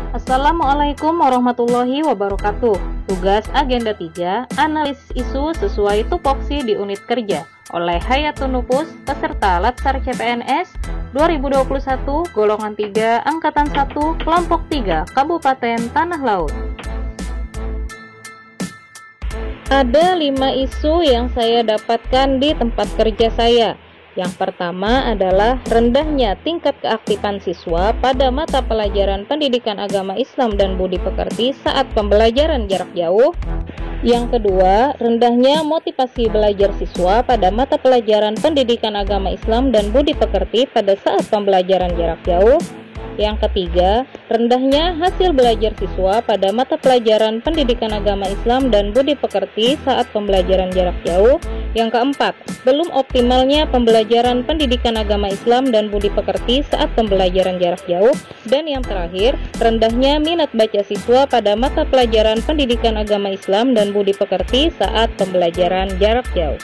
Assalamualaikum warahmatullahi wabarakatuh. Tugas agenda 3, analisis isu sesuai tupoksi di unit kerja oleh Hayatun Nufus, peserta Latsar CPNS 2021, golongan 3, angkatan 1, kelompok 3, Kabupaten Tanah Laut. Ada 5 isu yang saya dapatkan di tempat kerja saya. Yang pertama adalah rendahnya tingkat keaktifan siswa pada mata pelajaran pendidikan agama Islam dan budi pekerti saat pembelajaran jarak jauh. Yang kedua, rendahnya motivasi belajar siswa pada mata pelajaran pendidikan agama Islam dan budi pekerti pada saat pembelajaran jarak jauh. Yang ketiga, rendahnya hasil belajar siswa pada mata pelajaran pendidikan agama Islam dan budi pekerti saat pembelajaran jarak jauh. Yang keempat, belum optimalnya pembelajaran pendidikan agama Islam dan budi pekerti saat pembelajaran jarak jauh. Dan yang terakhir, rendahnya minat baca siswa pada mata pelajaran pendidikan agama Islam dan budi pekerti saat pembelajaran jarak jauh.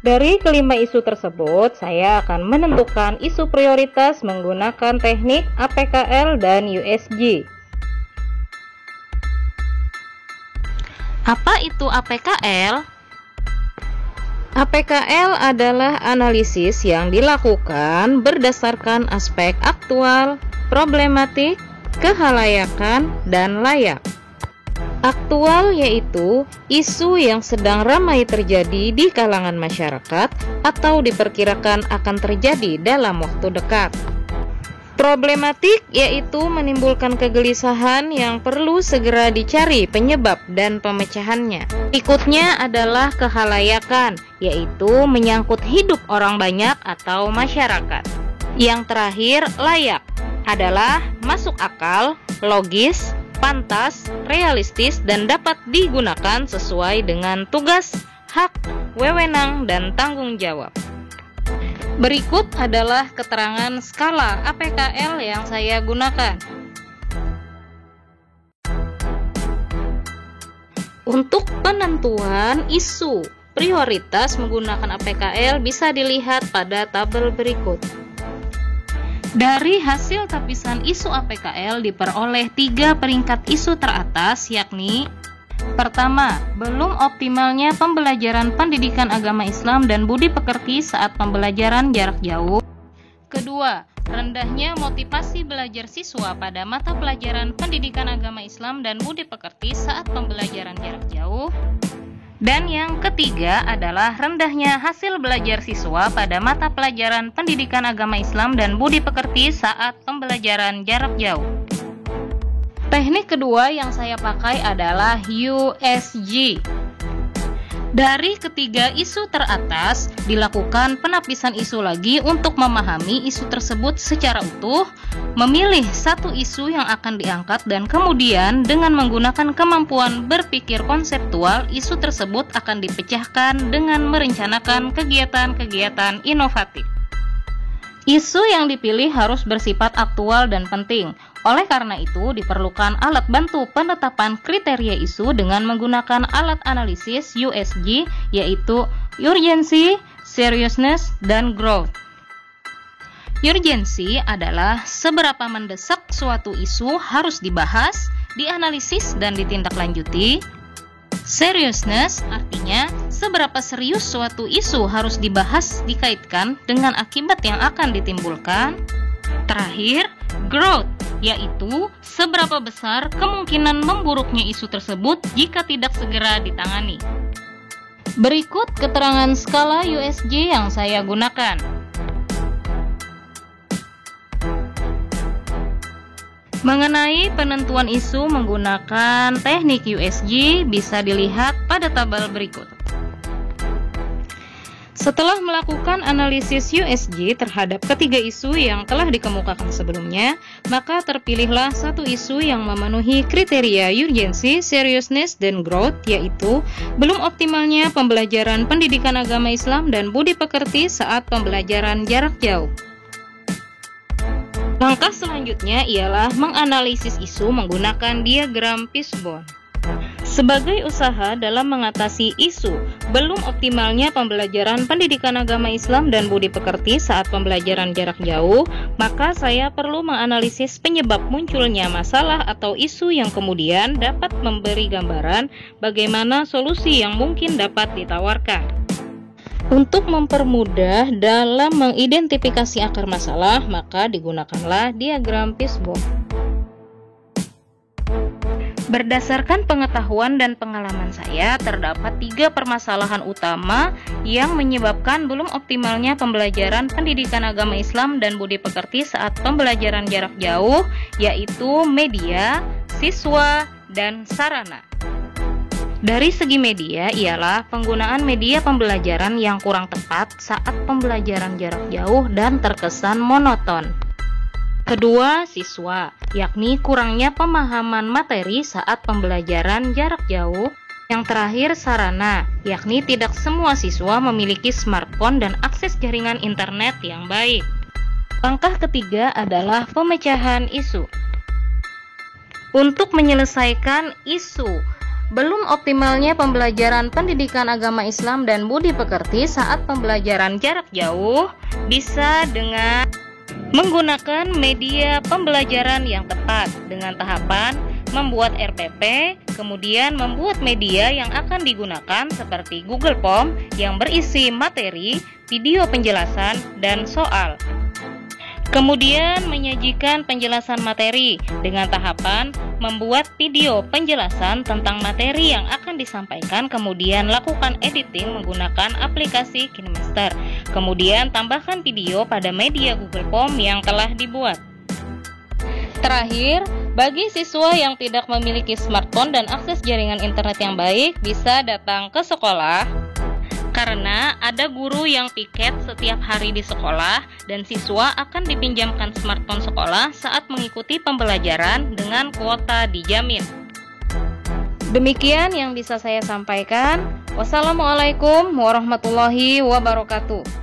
Dari kelima isu tersebut, saya akan menentukan isu prioritas menggunakan teknik APKL dan USG. Apa itu APKL? APKL adalah analisis yang dilakukan berdasarkan aspek aktual, problematik, kehalayakan, dan layak. Aktual yaitu isu yang sedang ramai terjadi di kalangan masyarakat atau diperkirakan akan terjadi dalam waktu dekat. Problematik yaitu menimbulkan kegelisahan yang perlu segera dicari penyebab dan pemecahannya. Berikutnya adalah kehalayakan, yaitu menyangkut hidup orang banyak atau masyarakat. Yang terakhir, layak, adalah masuk akal, logis, pantas, realistis, dan dapat digunakan sesuai dengan tugas, hak, wewenang, dan tanggung jawab. Berikut adalah keterangan skala APKL yang saya gunakan. Untuk penentuan isu prioritas menggunakan APKL bisa dilihat pada tabel berikut. Dari hasil tapisan isu APKL diperoleh 3 peringkat isu teratas, yakni: pertama, belum optimalnya pembelajaran pendidikan agama Islam dan budi pekerti saat pembelajaran jarak jauh. Kedua, rendahnya motivasi belajar siswa pada mata pelajaran pendidikan agama Islam dan budi pekerti saat pembelajaran jarak jauh. Dan yang ketiga adalah rendahnya hasil belajar siswa pada mata pelajaran pendidikan agama Islam dan budi pekerti saat pembelajaran jarak jauh. Teknik kedua yang saya pakai adalah USG. Dari ketiga isu teratas, dilakukan penapisan isu lagi untuk memahami isu tersebut secara utuh, memilih satu isu yang akan diangkat, dan kemudian dengan menggunakan kemampuan berpikir konseptual, isu tersebut akan dipecahkan dengan merencanakan kegiatan-kegiatan inovatif. Isu yang dipilih harus bersifat aktual dan penting. Oleh karena itu, diperlukan alat bantu penetapan kriteria isu dengan menggunakan alat analisis USG, yaitu urgency, seriousness, dan growth. Urgency adalah seberapa mendesak suatu isu harus dibahas, dianalisis, dan ditindaklanjuti. Seriousness artinya seberapa serius suatu isu harus dibahas dikaitkan dengan akibat yang akan ditimbulkan. Terakhir, growth, yaitu seberapa besar kemungkinan memburuknya isu tersebut jika tidak segera ditangani. Berikut keterangan skala USG yang saya gunakan. Mengenai penentuan isu menggunakan teknik USG bisa dilihat pada tabel berikut. Setelah melakukan analisis USG terhadap ketiga isu yang telah dikemukakan sebelumnya, maka terpilihlah satu isu yang memenuhi kriteria urgency, seriousness, dan growth, yaitu belum optimalnya pembelajaran pendidikan agama Islam dan budi pekerti saat pembelajaran jarak jauh. Langkah selanjutnya ialah menganalisis isu menggunakan diagram fishbone. Sebagai usaha dalam mengatasi isu belum optimalnya pembelajaran pendidikan agama Islam dan budi pekerti saat pembelajaran jarak jauh, maka saya perlu menganalisis penyebab munculnya masalah atau isu yang kemudian dapat memberi gambaran bagaimana solusi yang mungkin dapat ditawarkan. Untuk mempermudah dalam mengidentifikasi akar masalah, maka digunakanlah diagram fishbone. Berdasarkan pengetahuan dan pengalaman saya, terdapat 3 permasalahan utama yang menyebabkan belum optimalnya pembelajaran pendidikan agama Islam dan budi pekerti saat pembelajaran jarak jauh, yaitu media, siswa, dan sarana. Dari segi media ialah penggunaan media pembelajaran yang kurang tepat saat pembelajaran jarak jauh dan terkesan monoton. Kedua, siswa, yakni kurangnya pemahaman materi saat pembelajaran jarak jauh. Yang terakhir, sarana, yakni tidak semua siswa memiliki smartphone dan akses jaringan internet yang baik. Langkah ketiga adalah pemecahan isu. Untuk menyelesaikan isu belum optimalnya pembelajaran pendidikan agama Islam dan budi pekerti saat pembelajaran jarak jauh, bisa dengan menggunakan media pembelajaran yang tepat dengan tahapan membuat RPP, kemudian membuat media yang akan digunakan seperti Google Form yang berisi materi, video penjelasan, dan soal. Kemudian menyajikan penjelasan materi dengan tahapan membuat video penjelasan tentang materi yang akan disampaikan, kemudian lakukan editing menggunakan aplikasi KineMaster. Kemudian tambahkan video pada media Google Form yang telah dibuat. Terakhir, bagi siswa yang tidak memiliki smartphone dan akses jaringan internet yang baik, bisa datang ke sekolah karena ada guru yang piket setiap hari di sekolah dan siswa akan dipinjamkan smartphone sekolah saat mengikuti pembelajaran dengan kuota dijamin. Demikian yang bisa saya sampaikan. Wassalamualaikum warahmatullahi wabarakatuh.